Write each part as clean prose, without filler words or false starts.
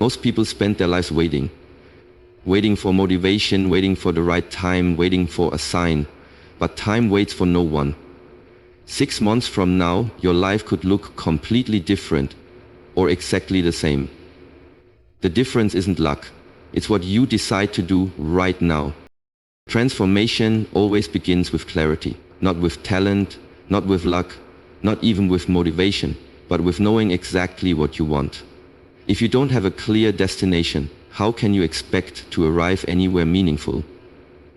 Most people spend their lives waiting for motivation, waiting for the right time, waiting for a sign. But time waits for no one. 6 months from now, your life could look completely different or exactly the same. The difference isn't luck. It's what you decide to do right now. Transformation always begins with clarity, not with talent, not with luck, not even with motivation, but with knowing exactly what you want. If you don't have a clear destination, how can you expect to arrive anywhere meaningful?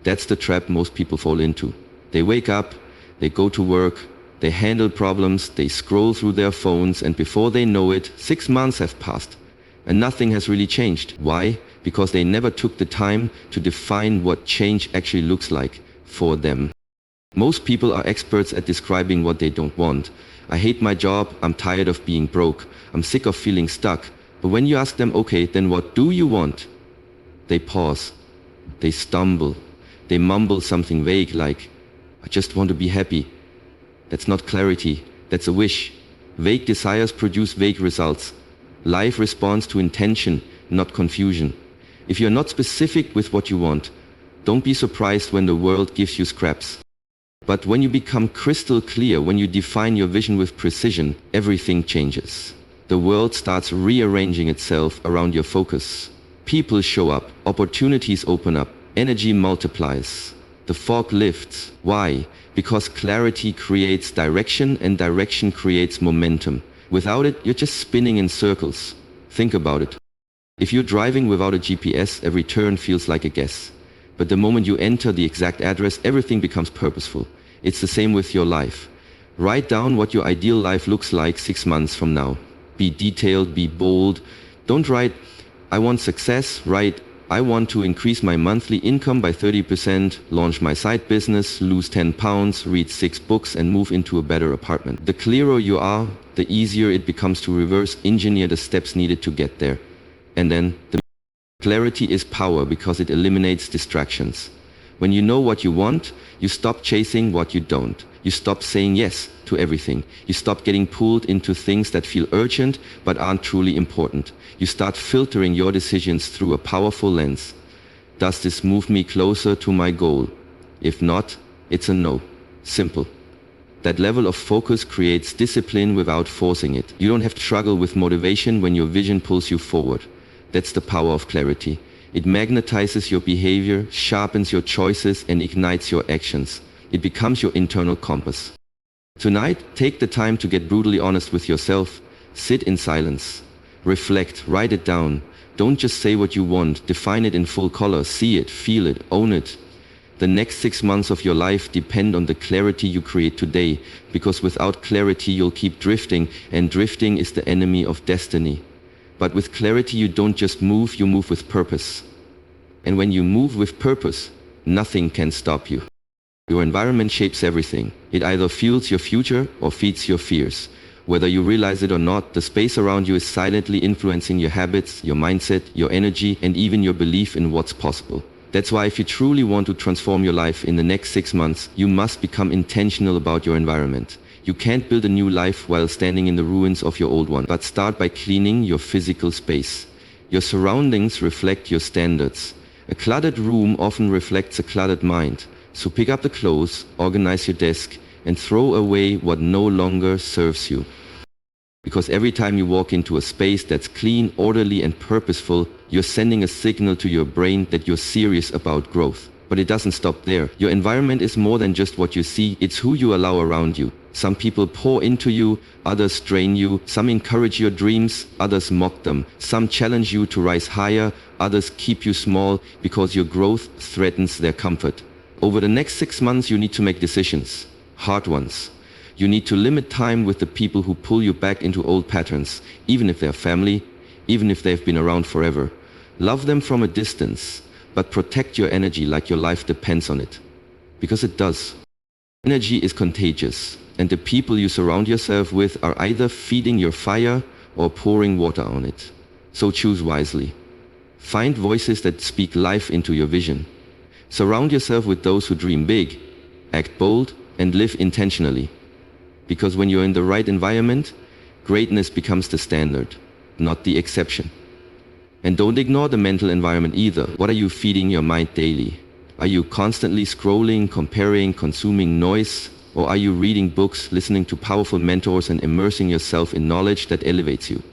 That's the trap most people fall into. They wake up, they go to work, they handle problems, they scroll through their phones, and before they know it, 6 months have passed. And nothing has really changed. Why? Because they never took the time to define what change actually looks like for them. Most people are experts at describing what they don't want. I hate my job, I'm tired of being broke, I'm sick of feeling stuck. But when you ask them, okay, then what do you want? They pause, they stumble, they mumble something vague like, I just want to be happy. That's not clarity, that's a wish. Vague desires produce vague results. Life responds to intention, not confusion. If you're not specific with what you want, don't be surprised when the world gives you scraps. But when you become crystal clear, when you define your vision with precision, everything changes. The world starts rearranging itself around your focus. People show up, opportunities open up, energy multiplies. The fog lifts. Why? Because clarity creates direction and direction creates momentum. Without it, you're just spinning in circles. Think about it. If you're driving without a GPS, every turn feels like a guess. But the moment you enter the exact address, everything becomes purposeful. It's the same with your life. Write down what your ideal life looks like 6 months from now. Be detailed, be bold. Don't write, I want success. Write, I want to increase my monthly income by 30%, launch my side business, lose 10 pounds, read 6 books, and move into a better apartment. The clearer you are, the easier it becomes to reverse engineer the steps needed to get there. And then, the clarity is power because it eliminates distractions. When you know what you want, you stop chasing what you don't. You stop saying yes to everything. You stop getting pulled into things that feel urgent but aren't truly important. You start filtering your decisions through a powerful lens. Does this move me closer to my goal? If not, it's a no. Simple. That level of focus creates discipline without forcing it. You don't have to struggle with motivation when your vision pulls you forward. That's the power of clarity. It magnetizes your behavior, sharpens your choices, and ignites your actions. It becomes your internal compass. Tonight, take the time to get brutally honest with yourself. Sit in silence. Reflect, write it down. Don't just say what you want, define it in full color, see it, feel it, own it. The next 6 months of your life depend on the clarity you create today, because without clarity you'll keep drifting, and drifting is the enemy of destiny. But with clarity you don't just move, you move with purpose. And when you move with purpose, nothing can stop you. Your environment shapes everything. It either fuels your future or feeds your fears. Whether you realize it or not, the space around you is silently influencing your habits, your mindset, your energy, and even your belief in what's possible. That's why if you truly want to transform your life in the next 6 months, you must become intentional about your environment. You can't build a new life while standing in the ruins of your old one, but start by cleaning your physical space. Your surroundings reflect your standards. A cluttered room often reflects a cluttered mind. So pick up the clothes, organize your desk, and throw away what no longer serves you. Because every time you walk into a space that's clean, orderly, and purposeful, you're sending a signal to your brain that you're serious about growth. But it doesn't stop there. Your environment is more than just what you see, it's who you allow around you. Some people pour into you, others drain you. Some encourage your dreams, others mock them. Some challenge you to rise higher, others keep you small because your growth threatens their comfort. Over the next 6 months, you need to make decisions, hard ones. You need to limit time with the people who pull you back into old patterns, even if they're family, even if they've been around forever. Love them from a distance, but protect your energy like your life depends on it. Because it does. Energy is contagious, and the people you surround yourself with are either feeding your fire or pouring water on it. So choose wisely. Find voices that speak life into your vision. Surround yourself with those who dream big, act bold, and live intentionally. Because when you're in the right environment, greatness becomes the standard, not the exception. And don't ignore the mental environment either. What are you feeding your mind daily? Are you constantly scrolling, comparing, consuming noise? Or are you reading books, listening to powerful mentors, and immersing yourself in knowledge that elevates you?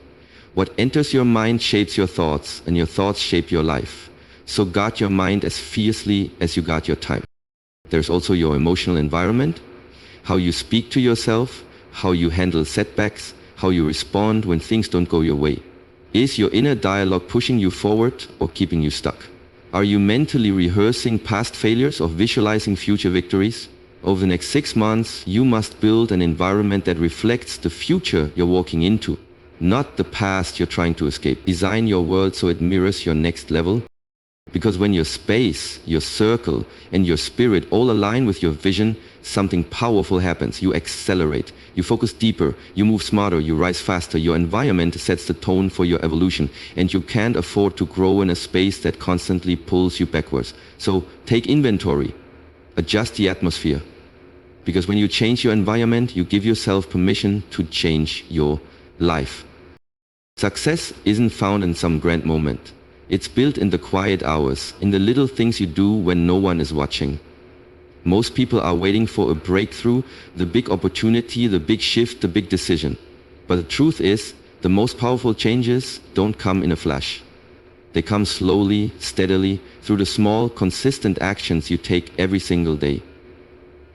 What enters your mind shapes your thoughts, and your thoughts shape your life. So guard your mind as fiercely as you guard your time. There's also your emotional environment, how you speak to yourself, how you handle setbacks, how you respond when things don't go your way. Is your inner dialogue pushing you forward or keeping you stuck? Are you mentally rehearsing past failures or visualizing future victories? Over the next 6 months, you must build an environment that reflects the future you're walking into, not the past you're trying to escape. Design your world so it mirrors your next level. Because when your space, your circle, and your spirit all align with your vision, something powerful happens. You accelerate, you focus deeper, you move smarter, you rise faster. Your environment sets the tone for your evolution, and you can't afford to grow in a space that constantly pulls you backwards. So take inventory, adjust the atmosphere. Because when you change your environment, you give yourself permission to change your life. Success isn't found in some grand moment. It's built in the quiet hours, in the little things you do when no one is watching. Most people are waiting for a breakthrough, the big opportunity, the big shift, the big decision. But the truth is, the most powerful changes don't come in a flash. They come slowly, steadily, through the small, consistent actions you take every single day.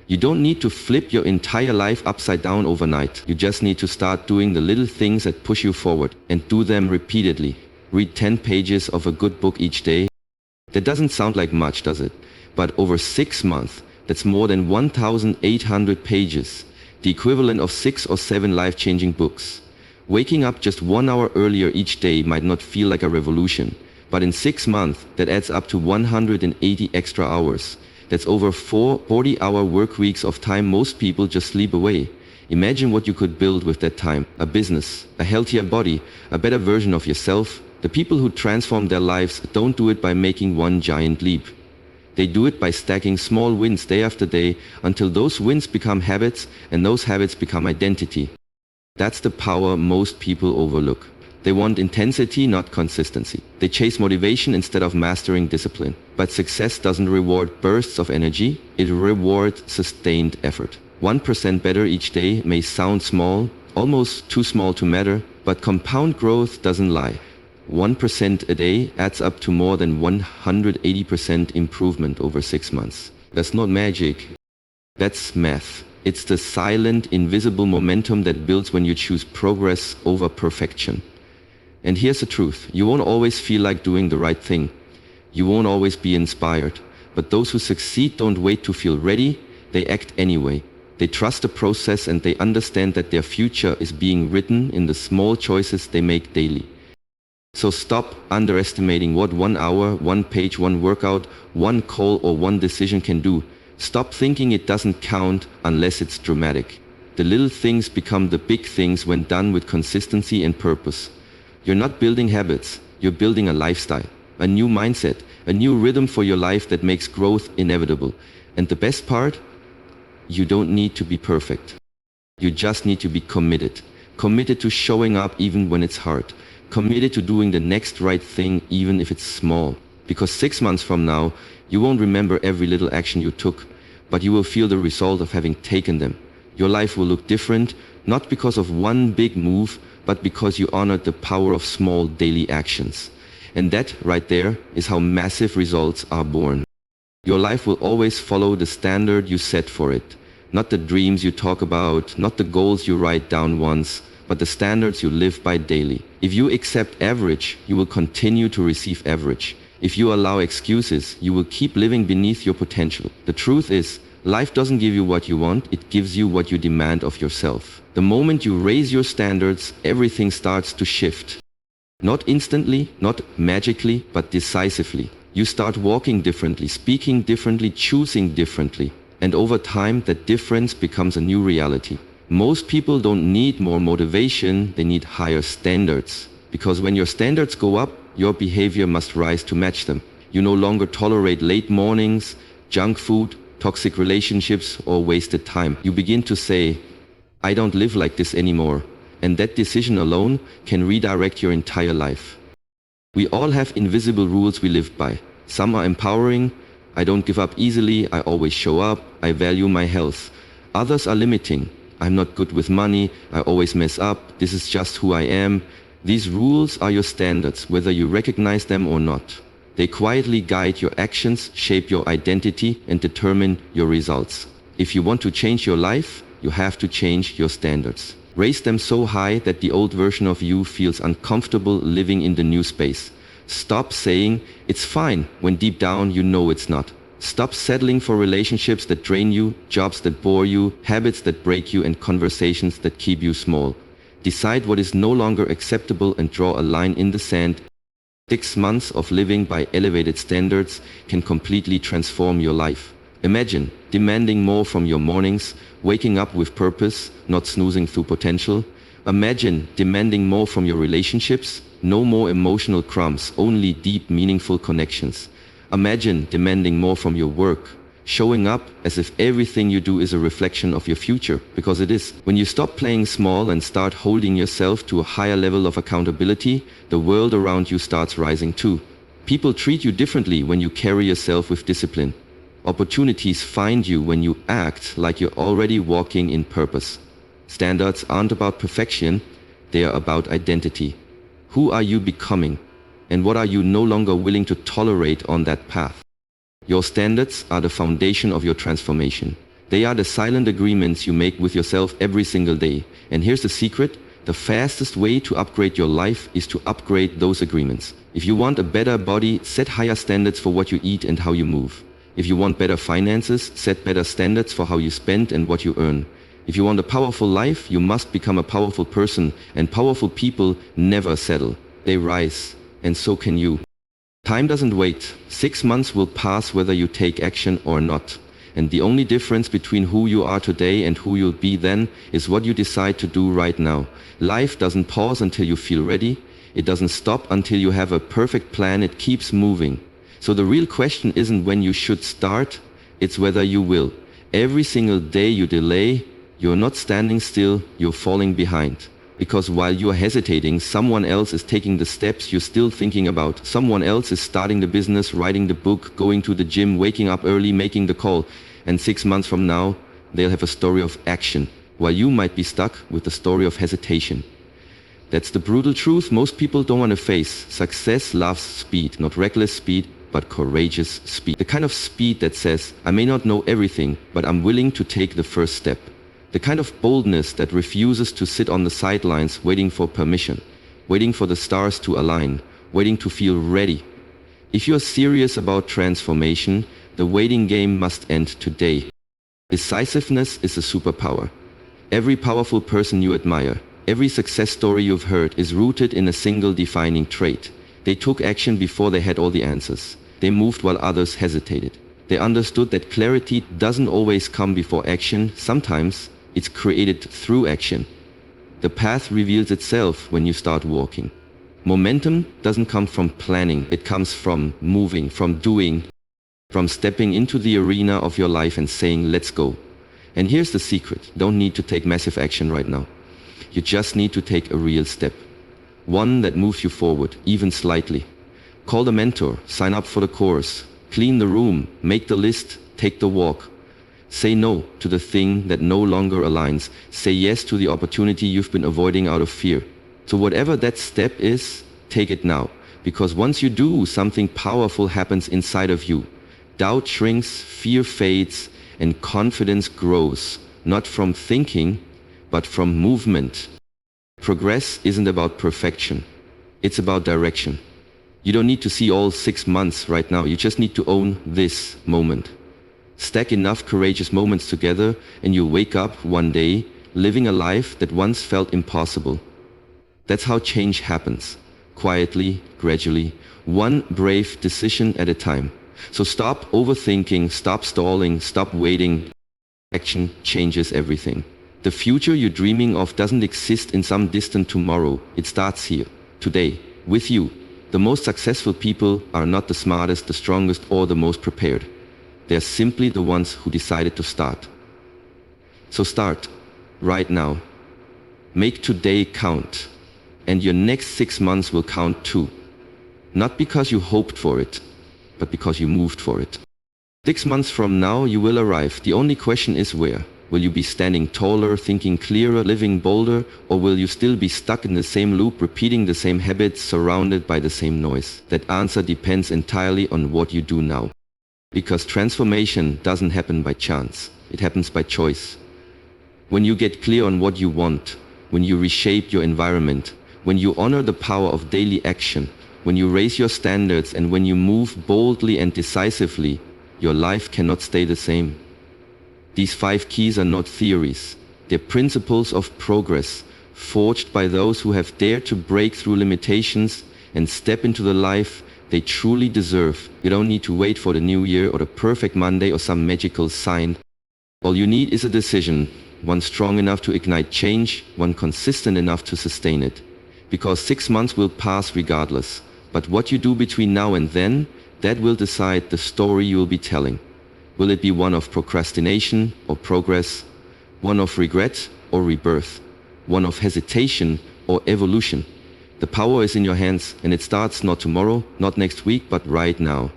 You don't need to flip your entire life upside down overnight. You just need to start doing the little things that push you forward, and do them repeatedly. Read 10 pages of a good book each day. That doesn't sound like much, does it? But over 6 months, that's more than 1,800 pages, the equivalent of 6 or 7 life-changing books. Waking up just 1 hour earlier each day might not feel like a revolution, but in 6 months, that adds up to 180 extra hours. That's over 4 40-hour work weeks of time most people just sleep away. Imagine what you could build with that time: a business, a healthier body, a better version of yourself. The people who transform their lives don't do it by making one giant leap. They do it by stacking small wins day after day until those wins become habits, and those habits become identity. That's the power most people overlook. They want intensity, not consistency. They chase motivation instead of mastering discipline. But success doesn't reward bursts of energy, it rewards sustained effort. 1% better each day may sound small, almost too small to matter, but compound growth doesn't lie. 1% a day adds up to more than 180% improvement over 6 months. That's not magic. That's math. It's the silent, invisible momentum that builds when you choose progress over perfection. And here's the truth. You won't always feel like doing the right thing. You won't always be inspired. But those who succeed don't wait to feel ready. They act anyway. They trust the process, and they understand that their future is being written in the small choices they make daily. So stop underestimating what 1 hour, 1 page, 1 workout, 1 call, or 1 decision can do. Stop thinking it doesn't count unless it's dramatic. The little things become the big things when done with consistency and purpose. You're not building habits, you're building a lifestyle, a new mindset, a new rhythm for your life that makes growth inevitable. And the best part? You don't need to be perfect. You just need to be committed. Committed to showing up even when it's hard. Committed to doing the next right thing even if it's small. Because 6 months from now, you won't remember every little action you took, but you will feel the result of having taken them. Your life will look different, not because of one big move, but because you honored the power of small daily actions. And that right there is how massive results are born. Your life will always follow the standard you set for it. Not the dreams you talk about, not the goals you write down once, but the standards you live by daily. If you accept average, you will continue to receive average. If you allow excuses, you will keep living beneath your potential. The truth is, life doesn't give you what you want, it gives you what you demand of yourself. The moment you raise your standards, everything starts to shift. Not instantly, not magically, but decisively. You start walking differently, speaking differently, choosing differently. And over time, that difference becomes a new reality. Most people don't need more motivation, they need higher standards. Because when your standards go up, your behavior must rise to match them. You no longer tolerate late mornings, junk food, toxic relationships, or wasted time. You begin to say, I don't live like this anymore. And that decision alone can redirect your entire life. We all have invisible rules we live by. Some are empowering. I don't give up easily. I always show up. I value my health. Others are limiting. I'm not good with money. I always mess up. This is just who I am. These rules are your standards, whether you recognize them or not. They quietly guide your actions, shape your identity, and determine your results. If you want to change your life, you have to change your standards. Raise them so high that the old version of you feels uncomfortable living in the new space. Stop saying, "It's fine," when deep down you know it's not. Stop settling for relationships that drain you, jobs that bore you, habits that break you, and conversations that keep you small. Decide what is no longer acceptable and draw a line in the sand. 6 months of living by elevated standards can completely transform your life. Imagine demanding more from your mornings, waking up with purpose, not snoozing through potential. Imagine demanding more from your relationships, no more emotional crumbs, only deep, meaningful connections. Imagine demanding more from your work, showing up as if everything you do is a reflection of your future, because it is. When you stop playing small and start holding yourself to a higher level of accountability, the world around you starts rising too. People treat you differently when you carry yourself with discipline. Opportunities find you when you act like you're already walking in purpose. Standards aren't about perfection, they are about identity. Who are you becoming? And what are you no longer willing to tolerate on that path? Your standards are the foundation of your transformation. They are the silent agreements you make with yourself every single day. And here's the secret: the fastest way to upgrade your life is to upgrade those agreements. If you want a better body, set higher standards for what you eat and how you move. If you want better finances, set better standards for how you spend and what you earn. If you want a powerful life, you must become a powerful person, and powerful people never settle. They rise, and so can you. Time doesn't wait. 6 months will pass whether you take action or not. And the only difference between who you are today and who you'll be then is what you decide to do right now. Life doesn't pause until you feel ready. It doesn't stop until you have a perfect plan. It keeps moving. So the real question isn't when you should start, it's whether you will. Every single day you delay, you're not standing still, you're falling behind. Because while you're hesitating, someone else is taking the steps you're still thinking about. Someone else is starting the business, writing the book, going to the gym, waking up early, making the call. And 6 months from now, they'll have a story of action, while you might be stuck with the story of hesitation. That's the brutal truth most people don't want to face. Success loves speed, not reckless speed, but courageous speed. The kind of speed that says, I may not know everything, but I'm willing to take the first step. The kind of boldness that refuses to sit on the sidelines waiting for permission, waiting for the stars to align, waiting to feel ready. If you're serious about transformation, the waiting game must end today. Decisiveness is a superpower. Every powerful person you admire, every success story you've heard is rooted in a single defining trait. They took action before they had all the answers. They moved while others hesitated. They understood that clarity doesn't always come before action. Sometimes it's created through action. The path reveals itself when you start walking. Momentum doesn't come from planning. It comes from moving, from doing, from stepping into the arena of your life and saying, let's go. And here's the secret. You don't need to take massive action right now. You just need to take a real step. One that moves you forward, even slightly. Call the mentor, sign up for the course, clean the room, make the list, take the walk. Say no to the thing that no longer aligns. Say yes to the opportunity you've been avoiding out of fear. So whatever that step is, take it now. Because once you do, something powerful happens inside of you. Doubt shrinks, fear fades, and confidence grows. Not from thinking, but from movement. Progress isn't about perfection. It's about direction. You don't need to see all 6 months right now. You just need to own this moment. Stack enough courageous moments together and you'll wake up one day living a life that once felt impossible. That's how change happens. Quietly, gradually, one brave decision at a time. So stop overthinking, stop stalling, stop waiting. Action changes everything. The future you're dreaming of doesn't exist in some distant tomorrow. It starts here, today, with you. The most successful people are not the smartest, the strongest, or the most prepared. They're simply the ones who decided to start. So start, right now. Make today count. And your next 6 months will count too. Not because you hoped for it, but because you moved for it. 6 months from now you will arrive. The only question is where. Will you be standing taller, thinking clearer, living bolder, or will you still be stuck in the same loop, repeating the same habits, surrounded by the same noise? That answer depends entirely on what you do now. Because transformation doesn't happen by chance. It happens by choice. When you get clear on what you want, when you reshape your environment, when you honor the power of daily action, when you raise your standards, and when you move boldly and decisively, your life cannot stay the same. These 5 keys are not theories. They're principles of progress, forged by those who have dared to break through limitations and step into the life they truly deserve. You don't need to wait for the new year or the perfect Monday or some magical sign. All you need is a decision, one strong enough to ignite change, one consistent enough to sustain it. Because 6 months will pass regardless. But what you do between now and then, that will decide the story you will be telling. Will it be one of procrastination or progress? One of regret or rebirth? One of hesitation or evolution? The power is in your hands, and it starts not tomorrow, not next week, but right now.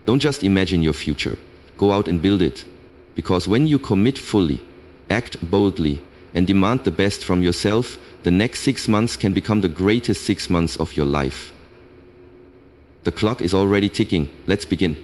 Don't just imagine your future. Go out and build it. Because when you commit fully, act boldly, and demand the best from yourself, the next 6 months can become the greatest 6 months of your life. The clock is already ticking. Let's begin.